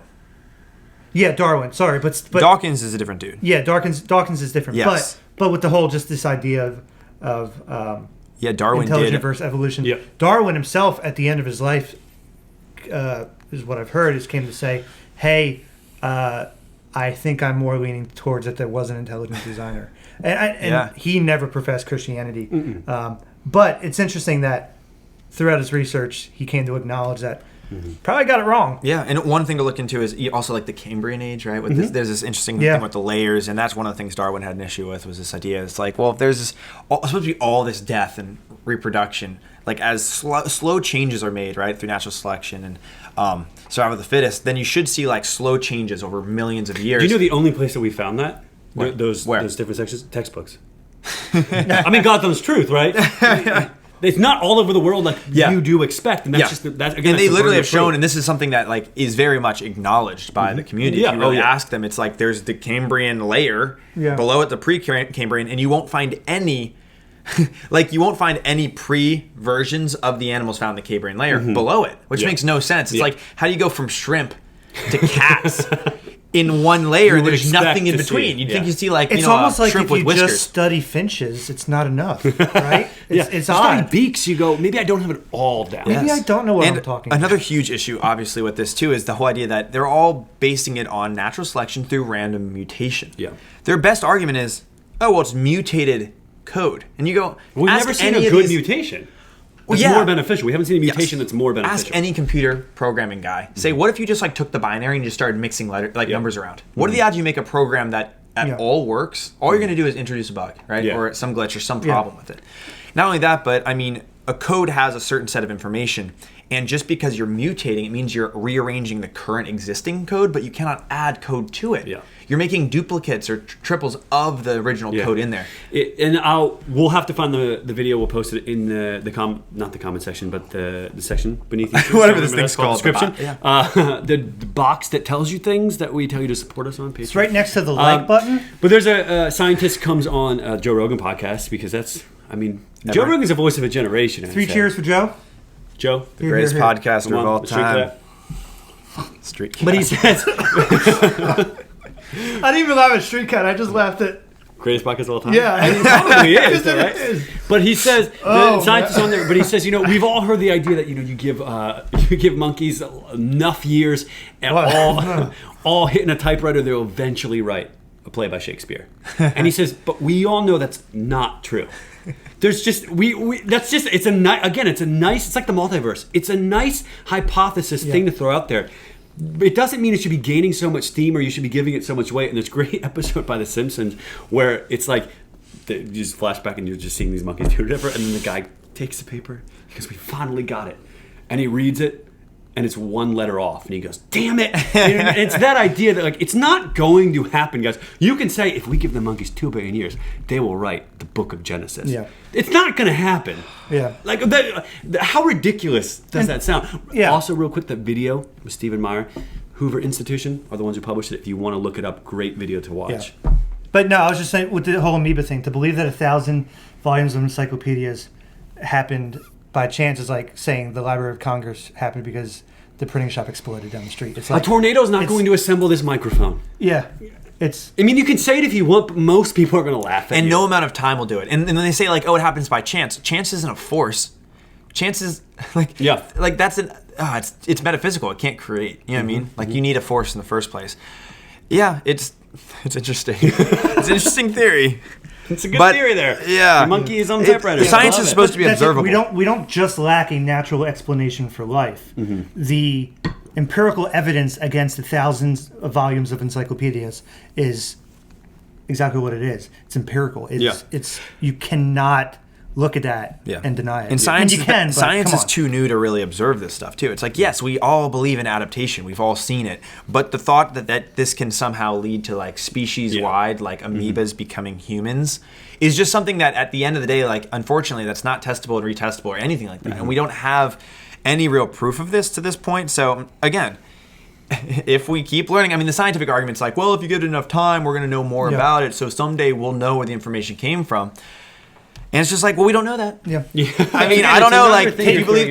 Yeah, Darwin. Sorry, but Dawkins is a different dude. Yeah, Dawkins is different. Yes. But with the whole just this idea of Darwin intelligent did versus evolution. Yeah. Darwin himself, at the end of his life, is what I've heard, is came to say, hey. I think I'm more leaning towards that there was an intelligent designer. And he never professed Christianity. But it's interesting that throughout his research, he came to acknowledge that probably got it wrong. Yeah, and one thing to look into is also like the Cambrian age, right? With there's this interesting thing with the layers, and that's one of the things Darwin had an issue with, was this idea. It's like, well, if there's supposed to be all this death and reproduction, like as slow changes are made, right, through natural selection and survival of the fittest, then you should see like slow changes over millions of years. Do you know the only place that we found that? Where? Those different sections? Textbooks. I mean, God knows truth, right? It's not all over the world like you do expect, and that's just that. Again, and they literally have shown, and this is something that like is very much acknowledged by the community. If you really ask them, it's like there's the Cambrian layer below it, the pre-Cambrian, and you won't find any. Like you won't find any pre-versions of the animals found in the Cambrian layer below it, which makes no sense. It's like, how do you go from shrimp to cats in one layer and there's nothing in between? You'd think you'd see like it's almost like shrimp if with you whiskers. just study finches, it's not enough, right? It's odd. Study beaks, you go, maybe I don't have it all down. Maybe I don't know what I'm talking about. Another huge issue, obviously, with this too is the whole idea that they're all basing it on natural selection through random mutation. Yeah. Their best argument is, it's mutated code. And you go, we've never seen a good mutation. It's more beneficial. We haven't seen a mutation that's more beneficial. Ask any computer programming guy. Say, what if you just like took the binary and just started mixing numbers around? What are the odds you make a program that all works? All you're going to do is introduce a bug, right? Or some glitch or some problem with it. Not only that, but I mean, a code has a certain set of information, and just because you're mutating, it means you're rearranging the current existing code, but you cannot add code to it. Yeah. You're making duplicates or triples of the original code in there. We'll have to find the video. We'll post it in not the comment section, but the section beneath whatever this thing's called, description. The box that tells you things that we tell you to support us on Patreon. It's right next to the like button. But there's a scientist comes on Joe Rogan podcast because Joe Rogan's a voice of a generation. Three cheers for Joe. Joe, the greatest podcaster of all time. Street. But he says, I didn't even laugh at Street Cat. I just laughed at greatest podcast of all time. Yeah, and he probably is, right? But he says the scientist on there. But he says, we've all heard the idea that you give monkeys enough years and all hitting a typewriter, they'll eventually write a play by Shakespeare. And he says, but we all know that's not true. There's just it's like the multiverse. It's a nice hypothesis thing to throw out there. It doesn't mean it should be gaining so much steam or you should be giving it so much weight. And there's a great episode by The Simpsons where it's like you just flash back and you're just seeing these monkeys do whatever, and then the guy takes the paper because we finally got it, and he reads it. And it's one letter off, and he goes, "Damn it!" And it's that idea that it's not going to happen, guys. You can say if we give the monkeys 2 billion years, they will write the Book of Genesis. Yeah, it's not going to happen. Yeah, how ridiculous does that sound? Yeah. Also, real quick, that video with Stephen Meyer, Hoover Institution are the ones who published it. If you want to look it up, great video to watch. Yeah. But no, I was just saying with the whole amoeba thing, to believe that 1,000 volumes of encyclopedias happened by chance is like saying the Library of Congress happened because the printing shop exploded down the street. It's like, a tornado is not going to assemble this microphone. Yeah. You can say it if you want, but most people are going to laugh at you. And no amount of time will do it. And then they say it happens by chance. Chance isn't a force. Chance is it's metaphysical. It can't create. You know what I mean? You need a force in the first place. Yeah, it's interesting. It's an interesting theory. It's a good theory there. Yeah. The monkey is on typewriter. Science is supposed to be observable. We don't just lack a natural explanation for life. Mm-hmm. The empirical evidence against the thousands of volumes of encyclopedias is exactly what it is. It's empirical. It's you cannot look at that and deny it. And science, science is too new to really observe this stuff too. It's like, yes, we all believe in adaptation. We've all seen it. But the thought that this can somehow lead to species-wide, amoebas becoming humans is just something that at the end of the day, unfortunately, that's not testable and retestable or anything like that. Mm-hmm. And we don't have any real proof of this to this point. So again, if we keep learning, the scientific argument's if you give it enough time, we're going to know more about it. So someday we'll know where the information came from. And it's just we don't know that. Yeah. I don't know.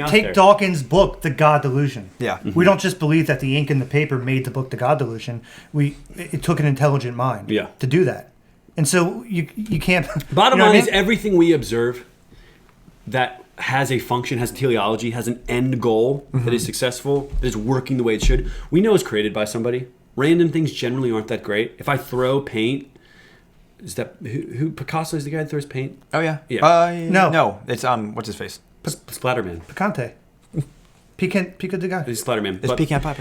Take Dawkins' book, The God Delusion. Yeah. Mm-hmm. We don't just believe that the ink in the paper made the book, The God Delusion. It took an intelligent mind to do that. And so you can't... Bottom line is everything we observe that has a function, has teleology, has an end goal that is successful, that is working the way it should, we know is created by somebody. Random things generally aren't that great. If I throw paint... Is that who Picasso is the guy that throws paint? Oh yeah. No. It's what's his face? Splatterman. Picante. Pico de Gallo. It's Splatterman. It's Pecan Pie.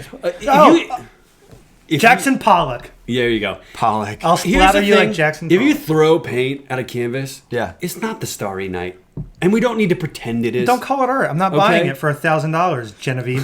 Jackson Pollock. Yeah, there you go. Pollock. I'll splatter you like Jackson Pollock. If you throw paint at a canvas, yeah, it's not the Starry Night. And we don't need to pretend it is. Don't call it art. I'm not buying it for $1,000, Genevieve.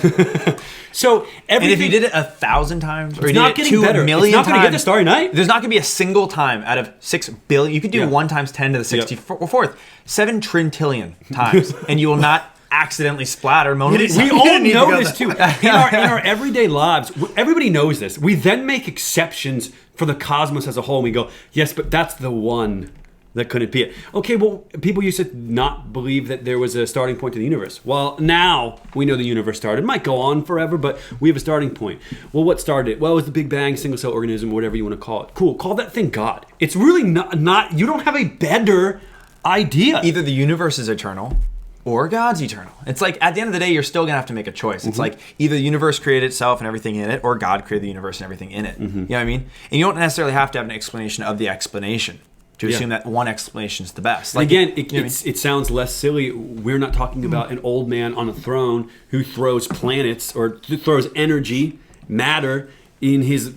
So and if you did it 1,000 times, or it's not getting better. Million it's not going to get the Starry Night. There's not going to be a single time out of 6 billion. You could do 1 times 10 to the 64th, 7 trillion times, and you will not accidentally splatter Mona Lisa. We all know this too. In our everyday lives, everybody knows this. We then make exceptions for the cosmos as a whole, and we go, yes, but that's the one that couldn't be it. Okay, well, people used to not believe that there was a starting point to the universe. Well, now we know the universe started. It might go on forever, but we have a starting point. Well, what started it? Well, it was the Big Bang, single-cell organism, whatever you want to call it. Cool, call that thing God. It's really not you don't have a better idea. Either the universe is eternal or God's eternal. It's at the end of the day, you're still going to have to make a choice. It's either the universe created itself and everything in it, or God created the universe and everything in it. You know what I mean? And you don't necessarily have to have an explanation of the explanation to assume that one explanation is the best. Again, it sounds less silly. We're not talking about an old man on a throne who throws planets or throws energy, matter in his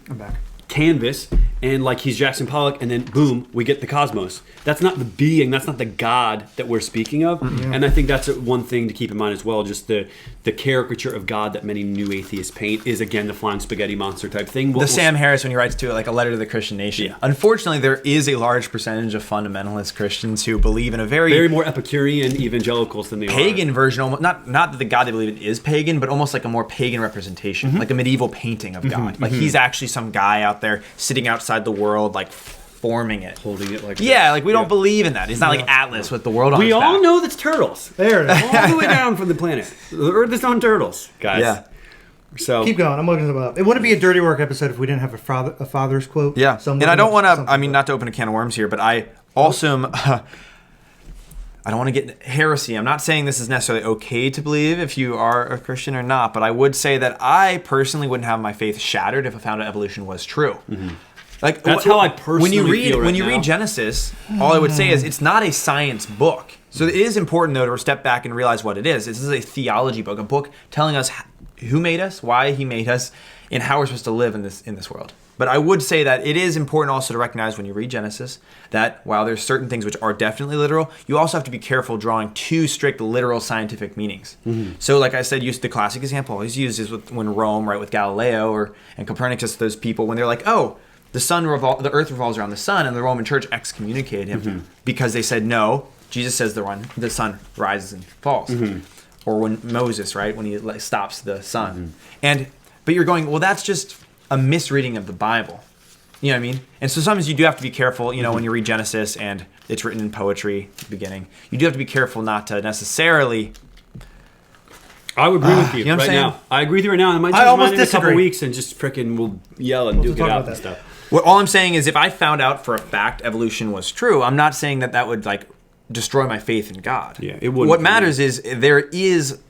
canvas, and like he's Jackson Pollock, and then boom, we get the cosmos. That's not the being, that's not the God that we're speaking of. Mm-hmm. And I think that's one thing to keep in mind as well. Just the caricature of God that many new atheists paint is, again, the flying spaghetti monster type thing. Sam Harris, when he writes to it, like a letter to the Christian nation. Yeah. Unfortunately, there is a large percentage of fundamentalist Christians who believe in a very more Epicurean evangelicals than they pagan version. Almost, not that the God they believe in is pagan, but almost like a more pagan representation, like a medieval painting of God. Like he's actually some guy out there sitting outside the world, like forming it, holding it like this. Like we don't believe in that. It's not like Atlas with the world on his back. We all know that's turtles. There it is. All the way down from the planet. The Earth is on turtles, guys. Yeah. So keep going. I'm looking it up. It wouldn't be a dirty work episode if we didn't have a father's quote. Yeah. And I don't want to. I mean, not to open a can of worms here, but I also am. I don't want to get heresy. I'm not saying this is necessarily okay to believe if you are a Christian or not, but I would say that I personally wouldn't have my faith shattered if I found out evolution was true. Mm-hmm. Like that's how I personally feel when you read Genesis, all I would say is it's not a science book. So it is important though to step back and realize what it is. This is a theology book, a book telling us who made us, why he made us, and how we're supposed to live in this world. But I would say that it is important also to recognize when you read Genesis that while there's certain things which are definitely literal, you also have to be careful drawing too strict literal scientific meanings. Mm-hmm. So like I said, use the classic example I always use is when Rome, right, with Galileo and Copernicus, those people, when they're like, oh, the earth revolves around the sun, and the Roman church excommunicated him because they said, no, Jesus says the sun rises and falls. Mm-hmm. Or when Moses, right, when he stops the sun. Mm-hmm. But you're going, well, that's just a misreading of the Bible. You know what I mean? And so sometimes you do have to be careful, you know, when you read Genesis and it's written in poetry at the beginning, you do have to be careful not to necessarily... I would agree with you, know right now. I agree with you right now. I might change my mind in a couple weeks and just frickin' we'll yell and duke it out and stuff. Well, all I'm saying is if I found out for a fact evolution was true, I'm not saying that would like destroy my faith in God. Yeah, it wouldn't. What matters is there is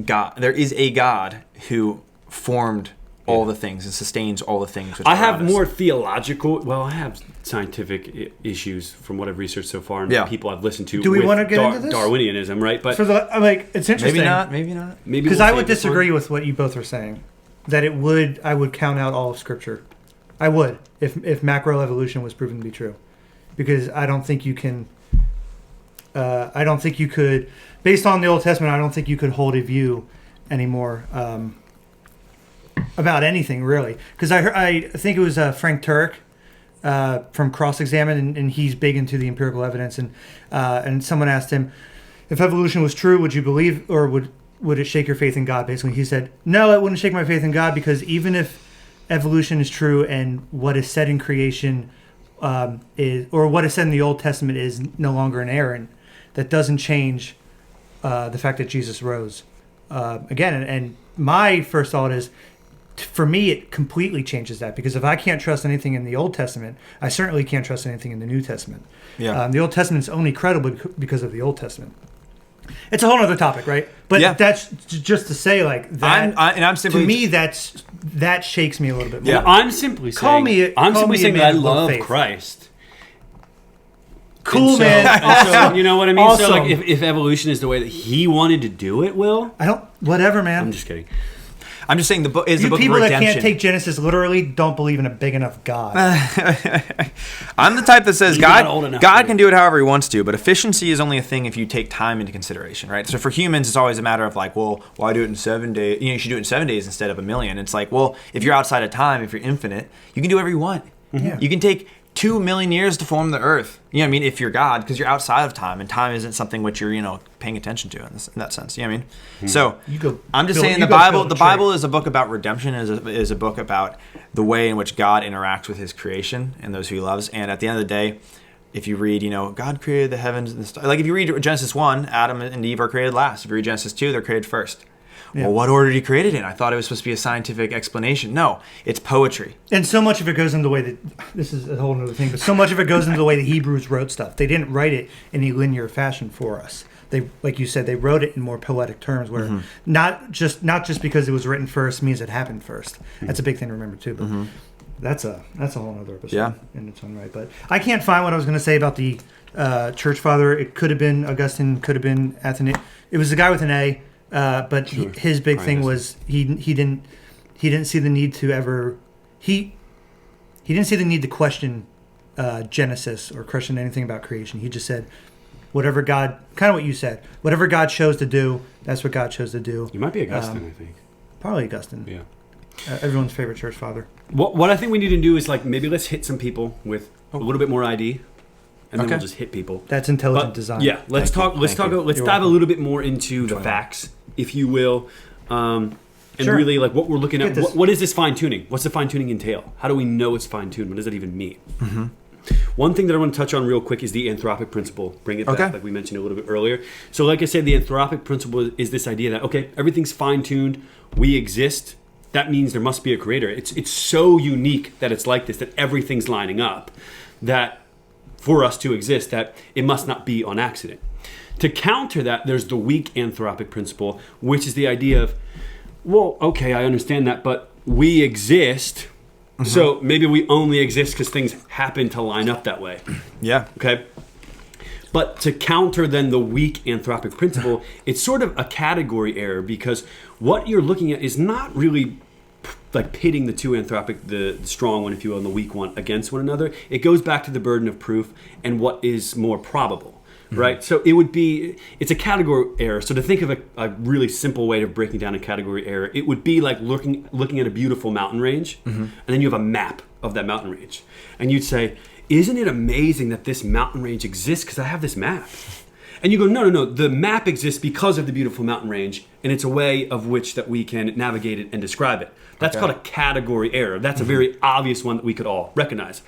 God. There is a God who formed all the things and sustains all the things. Which I have more theological. Well, I have scientific issues from what I've researched so far and people I've listened to. Do we want to get into this? Darwinianism, right? But it's interesting. Maybe not. Maybe because I would disagree with what you both are saying. That I would count out all of Scripture. I would if macroevolution was proven to be true, because I don't think you can. I don't think you could, based on the Old Testament, I don't think you could hold a view anymore about anything really. Because I think it was Frank Turek from Cross Examine, and he's big into the empirical evidence. And someone asked him, if evolution was true, would you believe, or would it shake your faith in God? Basically, he said, no, it wouldn't shake my faith in God, because even if evolution is true and what is said in creation or what is said in the Old Testament is no longer an error, that doesn't change the fact that Jesus rose again. And my first thought is, for me, it completely changes that, because if I can't trust anything in the Old Testament, I certainly can't trust anything in the New Testament. Yeah. The Old Testament's only credible because of the Old Testament. It's a whole other topic, right? But that's just to say, like that. I'm simply, to me, that shakes me a little bit more. Yeah, I'm simply saying that I love Christ. Cool, man. So, you know what I mean? Awesome. So, like, if evolution is the way that he wanted to do it, whatever, man. I'm just kidding. I'm just saying the book is the book of redemption. People that can't take Genesis literally don't believe in a big enough God. I'm the type that says God can do it however he wants to, but efficiency is only a thing if you take time into consideration, right? So for humans, it's always a matter of like, well, why do it in 7 days? You should do it in 7 days instead of a million. It's like, well, if you're outside of time, if you're infinite, you can do whatever you want. Mm-hmm. You can take 2 million years to form the earth. You know what I mean? If you're God, because you're outside of time, and time isn't something which you're, paying attention to in that sense. You know what I mean? Mm-hmm. So I'm just saying the Bible is a book about redemption, is a book about the way in which God interacts with his creation and those who he loves. And at the end of the day, if you read, God created the heavens and the stars. Like if you read Genesis 1, Adam and Eve are created last. If you read Genesis 2, they're created first. Yeah. Well, what order did he create it in? I thought it was supposed to be a scientific explanation. No, it's poetry. And so much of it goes into the way that, this is a whole other thing, but so much of it goes into the way the Hebrews wrote stuff. They didn't write it in a linear fashion for us. They, like you said, they wrote it in more poetic terms, where not just because it was written first means it happened first. That's a big thing to remember too. But that's a whole other episode in its own right. But I can't find what I was going to say about the church father. It could have been Augustine, could have been Athanasius. It was the guy with an A. But his big thing was he didn't see the need to ever he didn't see the need to question Genesis or question anything about creation. He just said, whatever God, kind of what you said, whatever God chose to do, that's what God chose to do. You might be Augustine, I think. Probably Augustine. Yeah. Everyone's favorite church father. What I think we need to do is like maybe let's hit some people with a little bit more ID, and then we'll just hit people. That's intelligent design. Yeah, let's dive a little bit more into the facts, if you will, and really like what we're looking at. What is this fine tuning? What's the fine tuning entail? How do we know it's fine tuned? What does that even mean? Mm-hmm. One thing that I want to touch on real quick is the anthropic principle. Bring it back, like we mentioned a little bit earlier. So, like I said, the anthropic principle is this idea that everything's fine tuned. We exist. That means there must be a creator. It's so unique that it's like this, that everything's lining up, that for us to exist, that it must not be on accident. To counter that, there's the weak anthropic principle, which is the idea of, well, okay, I understand that, but we exist, so maybe we only exist because things happen to line up that way. Yeah. Okay? But to counter then the weak anthropic principle, it's sort of a category error, because what you're looking at is not really like pitting the two anthropic, the strong one, if you will, and the weak one against one another. It goes back to the burden of proof and what is more probable, right? So it's a category error. So to think of a really simple way of breaking down a category error, it would be like looking at a beautiful mountain range, and then you have a map of that mountain range. And you'd say, isn't it amazing that this mountain range exists because I have this map? And you go, no, the map exists because of the beautiful mountain range, and it's a way of which that we can navigate it and describe it. That's called a category error. That's a very obvious one that we could all recognize.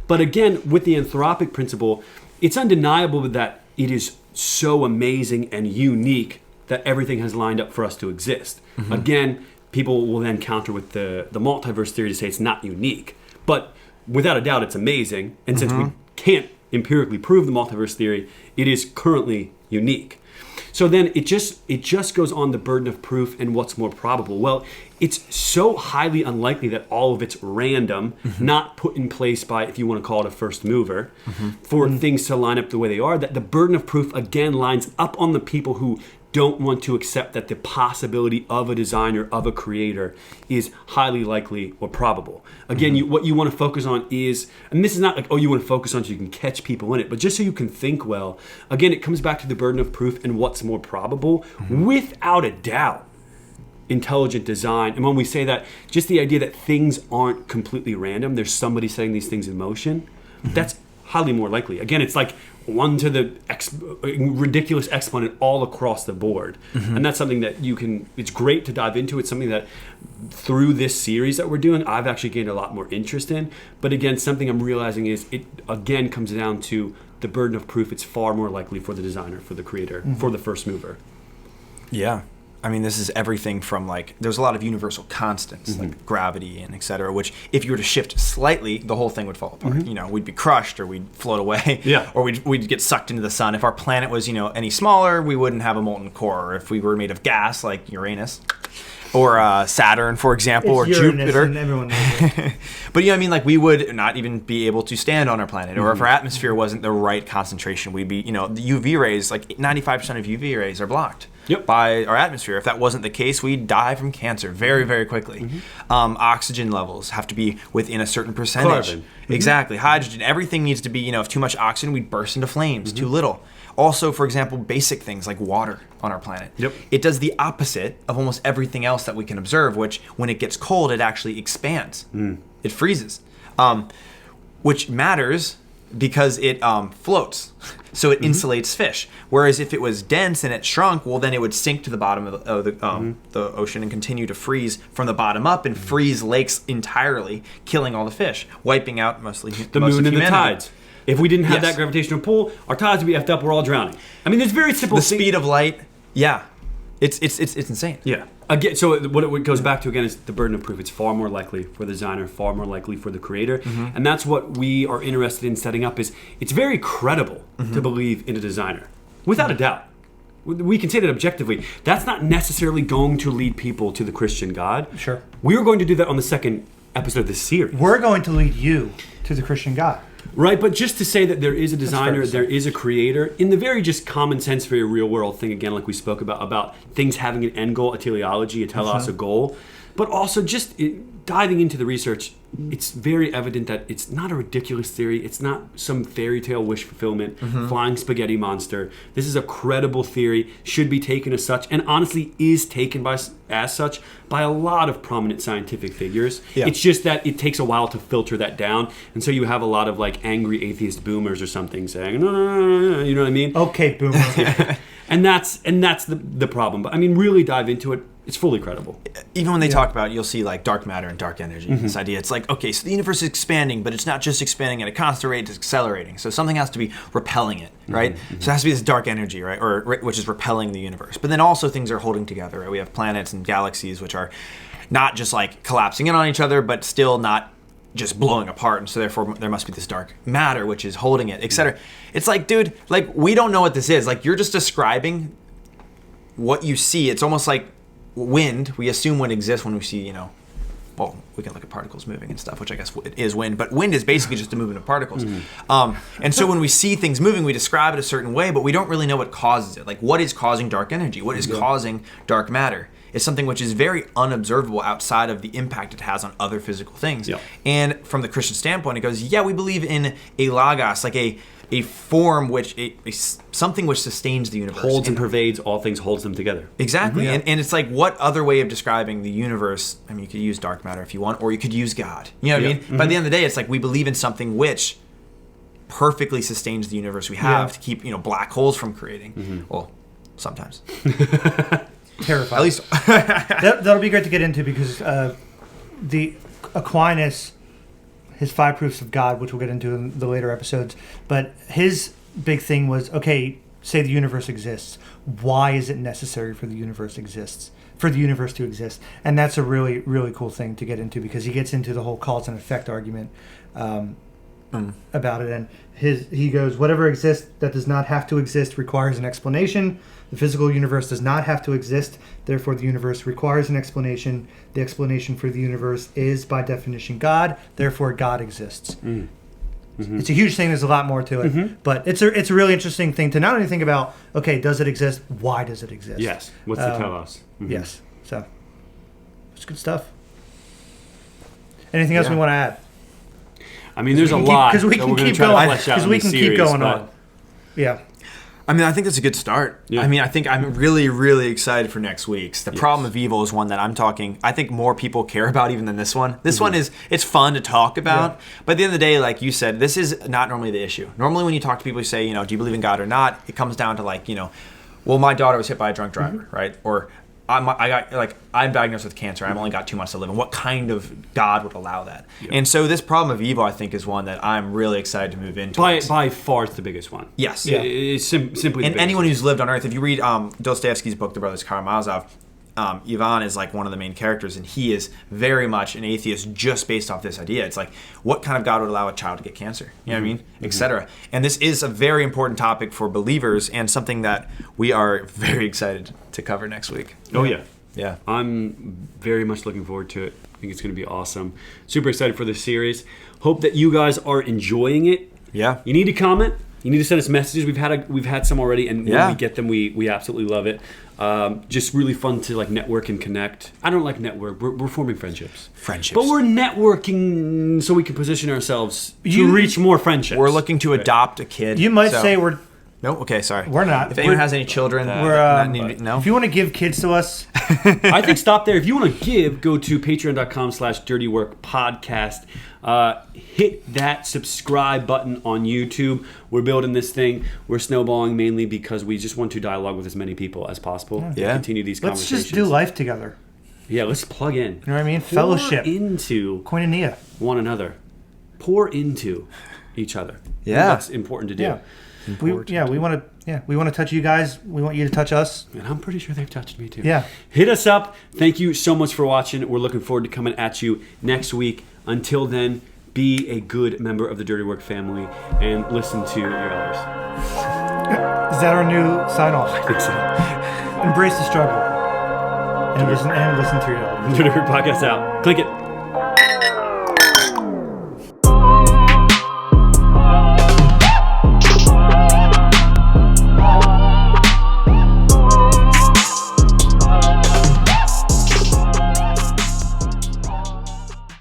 But again, with the anthropic principle, it's undeniable that it is so amazing and unique that everything has lined up for us to exist. Again, people will then counter with the multiverse theory to say it's not unique. But without a doubt, it's amazing. And since we can't empirically prove the multiverse theory, it is currently unique. So then it just goes on the burden of proof and what's more probable. Well, it's so highly unlikely that all of it's random, not put in place by, if you want to call it a first mover, for things to line up the way they are, that the burden of proof again lines up on the people who don't want to accept that the possibility of a designer, of a creator, is highly likely or probable. Again, what you want to focus on is, and this is not like, you want to focus on so you can catch people in it, but just so you can think well. Again, it comes back to the burden of proof and what's more probable. Without a doubt, intelligent design, and when we say that, just the idea that things aren't completely random, there's somebody setting these things in motion, that's highly more likely. Again, it's like 1 to the ridiculous exponent all across the board. And that's something that it's great to dive into. It's something that through this series that we're doing, I've actually gained a lot more interest in. But again, something I'm realizing is it again comes down to the burden of proof. It's far more likely for the designer, for the creator, for the first mover. Yeah. I mean, this is everything from there's a lot of universal constants like gravity and et cetera, which if you were to shift slightly, the whole thing would fall apart. We'd be crushed or we'd float away, or we'd get sucked into the sun. If our planet was, any smaller, we wouldn't have a molten core. Or if we were made of gas, like Uranus or Saturn, for example, or Jupiter. And everyone knows it. But we would not even be able to stand on our planet, or if our atmosphere wasn't the right concentration, we'd be, the UV rays, 95% of UV rays are blocked. By our atmosphere. If that wasn't the case, we'd die from cancer very, very quickly. Oxygen levels have to be within a certain percentage. Carbon. Exactly. Hydrogen. Everything needs to be, if too much oxygen, we'd burst into flames. Too little. Also, for example, basic things like water on our planet. It does the opposite of almost everything else that we can observe, which when it gets cold, it actually expands. It freezes. Which matters because it floats. So it insulates fish. Whereas if it was dense and it shrunk, well, then it would sink to the bottom of the ocean and continue to freeze from the bottom up and freeze lakes entirely, killing all the fish, wiping out mostly the moon and the tides. If we didn't have that gravitational pull, our tides would be effed up. We're all drowning. I mean, it's very simple. The speed of light, it's insane. Yeah. Again, so what it goes back to again is the burden of proof. It's far more likely for the designer, far more likely for the creator, and that's what we are interested in setting up. Is it's very credible to believe in a designer, without a doubt. We can say that objectively. That's not necessarily going to lead people to the Christian God. Sure. We are going to do that on the second episode of this series. We're going to lead you to the Christian God. Right, but just to say that there is a designer, there is a creator, in the very just common sense, very real world thing, again, like we spoke about things having an end goal, a teleology, a telos, a goal, but also just diving into the research, it's very evident that it's not a ridiculous theory. It's not some fairy tale wish fulfillment, flying spaghetti monster. This is a credible theory, should be taken as such, and honestly is taken as such by a lot of prominent scientific figures. Yeah. It's just that it takes a while to filter that down, and so you have a lot of like angry atheist boomers or something saying, no, you know what I mean? Okay, boomer. Yeah. And that's the problem. But I mean, really dive into it. It's fully credible. Even when they talk about, you'll see like dark matter and dark energy. This idea, it's like, okay, so the universe is expanding, but it's not just expanding at a constant rate; it's accelerating. So something has to be repelling it, right? So it has to be this dark energy, right, or which is repelling the universe. But then also things are holding together. Right? We have planets and galaxies, which are not just like collapsing in on each other, but still not just blowing apart, and so therefore there must be this dark matter which is holding it, etc. It's like, dude, like we don't know what this is. Like you're just describing what you see. It's almost like wind. We assume wind exists when we see, well, we can look at particles moving and stuff, which I guess it is wind, but wind is basically just the movement of particles. And so when we see things moving, we describe it a certain way, but we don't really know what causes it. Like what is causing dark energy? What is causing dark matter? It's something which is very unobservable outside of the impact it has on other physical things. Yeah. And from the Christian standpoint, it goes, we believe in a logos, like a form which something which sustains the universe, holds and pervades all things, holds them together. Exactly. And it's like, what other way of describing the universe? I mean, you could use dark matter if you want, or you could use God. You know what I mean? By the end of the day, it's like we believe in something which perfectly sustains the universe we have to keep black holes from creating. Well, sometimes. Terrifying. At least that'll be great to get into, because the Aquinas, his 5 proofs of God, which we'll get into in the later episodes, but his big thing was, okay, say the universe exists. Why is it necessary for the universe to exist? And that's a really, really cool thing to get into, because he gets into the whole cause and effect argument about it. And he goes, whatever exists that does not have to exist requires an explanation. The physical universe does not have to exist, therefore the universe requires an explanation. The explanation for the universe is, by definition, God, therefore God exists. It's a huge thing, there's a lot more to it, but it's a really interesting thing to not only think about, okay, does it exist, why does it exist? Yes, what's the telos? Yes, so it's good stuff. Anything else we want to add? I mean, there's a lot because we can keep going. Because we can keep going on. Yeah. I mean, I think that's a good start. Yeah. I mean, I think I'm really, really excited for next week's. The problem of evil is one that I think more people care about even than this one. This one it's fun to talk about. But at the end of the day, like you said, this is not normally the issue. Normally when you talk to people, you say, do you believe in God or not? It comes down to like, well, my daughter was hit by a drunk driver, right? Or I'm diagnosed with cancer. I've only got 2 months to live. And what kind of God would allow that? Yeah. And so this problem of evil, I think, is one that I'm really excited to move into. By far, it's the biggest one. Yes. Yeah. It's simply and anyone who's lived on Earth, if you read Dostoevsky's book, The Brothers Karamazov, Ivan is like one of the main characters, and he is very much an atheist just based off this idea. It's like, what kind of God would allow a child to get cancer? You know what I mean? Etc. And this is a very important topic for believers, and something that we are very excited to cover next week. Oh, yeah. Yeah. I'm very much looking forward to it. I think it's going to be awesome. Super excited for this series. Hope that you guys are enjoying it. Yeah. You need to comment. You need to send us messages. We've had some already, and when we get them, we absolutely love it. Just really fun to like network and connect. I don't like network. We're forming friendships. But we're networking so we can position ourselves to reach more friendships. We're looking to adopt a kid. You might say we're... No? Okay, sorry. We're not. If anyone has any children, no? If you want to give kids to us... I think stop there. If you want to give, go to patreon.com/dirtyworkpodcast. Hit that subscribe button on YouTube. We're building this thing. We're snowballing mainly because we just want to dialogue with as many people as possible. Yeah. Continue these conversations. Let's just do life together. Yeah, let's plug in. You know what I mean? Fellowship. Pour into koinonia. One another. Pour into each other. Yeah. That's important to do. Yeah. We want to touch you guys. We want you to touch us. And I'm pretty sure they've touched me too. Yeah. Hit us up. Thank you so much for watching. We're looking forward to coming at you next week. Until then, be a good member of the Dirty Work family and listen to your elders. Is that our new sign-off? I think so. Embrace the struggle. And listen to your elders. Dirty Work Podcast out. Click it.